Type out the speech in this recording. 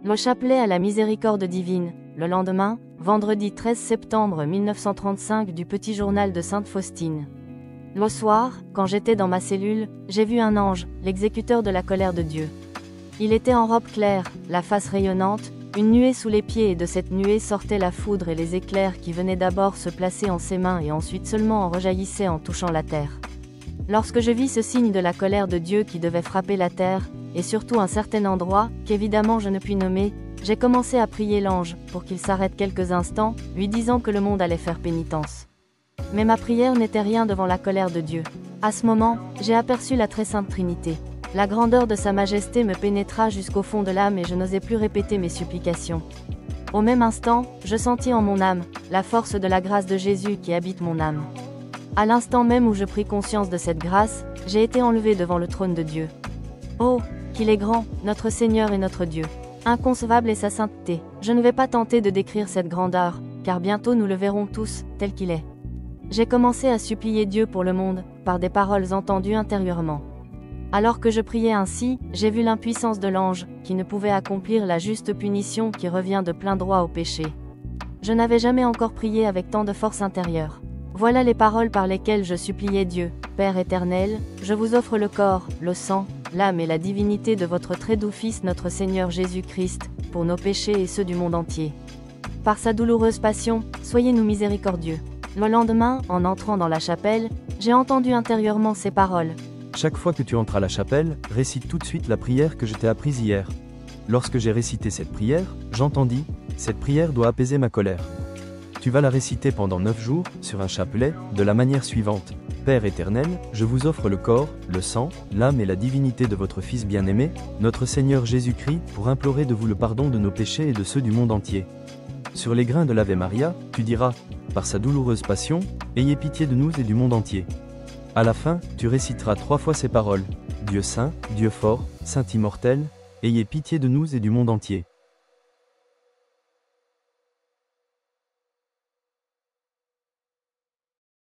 Le chapelet à la miséricorde divine, le lendemain, vendredi 13 septembre 1935 du Petit Journal de Sainte Faustine. Le soir, quand j'étais dans ma cellule, j'ai vu un ange, l'exécuteur de la colère de Dieu. Il était en robe claire, la face rayonnante, une nuée sous les pieds et de cette nuée sortait la foudre et les éclairs qui venaient d'abord se placer en ses mains et ensuite seulement en rejaillissaient en touchant la terre. Lorsque je vis ce signe de la colère de Dieu qui devait frapper la terre, et surtout un certain endroit, qu'évidemment je ne puis nommer, j'ai commencé à prier l'ange, pour qu'il s'arrête quelques instants, lui disant que le monde allait faire pénitence. Mais ma prière n'était rien devant la colère de Dieu. À ce moment, j'ai aperçu la très sainte Trinité. La grandeur de sa majesté me pénétra jusqu'au fond de l'âme et je n'osais plus répéter mes supplications. Au même instant, je sentis en mon âme, la force de la grâce de Jésus qui habite mon âme. À l'instant même où je pris conscience de cette grâce, j'ai été enlevé devant le trône de Dieu. Oh, qu'il est grand, notre Seigneur et notre Dieu. Inconcevable est sa sainteté. Je ne vais pas tenter de décrire cette grandeur, car bientôt nous le verrons tous, tel qu'il est. J'ai commencé à supplier Dieu pour le monde, par des paroles entendues intérieurement. Alors que je priais ainsi, j'ai vu l'impuissance de l'ange, qui ne pouvait accomplir la juste punition qui revient de plein droit au péché. Je n'avais jamais encore prié avec tant de force intérieure. Voilà les paroles par lesquelles je suppliais Dieu. Père éternel, je vous offre le corps, le sang, l'âme et la divinité de votre très doux Fils notre Seigneur Jésus-Christ, pour nos péchés et ceux du monde entier. Par sa douloureuse passion, soyez-nous miséricordieux. Le lendemain, en entrant dans la chapelle, j'ai entendu intérieurement ces paroles. Chaque fois que tu entres à la chapelle, récite tout de suite la prière que je t'ai apprise hier. Lorsque j'ai récité cette prière, j'entendis, cette prière doit apaiser ma colère. Tu vas la réciter pendant 9 jours, sur un chapelet, de la manière suivante. Père éternel, je vous offre le corps, le sang, l'âme et la divinité de votre Fils bien-aimé, notre Seigneur Jésus-Christ, pour implorer de vous le pardon de nos péchés et de ceux du monde entier. Sur les grains de l'Ave Maria, tu diras, par sa douloureuse passion, ayez pitié de nous et du monde entier. À la fin, tu réciteras 3 fois ces paroles. Dieu saint, Dieu fort, Saint immortel, ayez pitié de nous et du monde entier.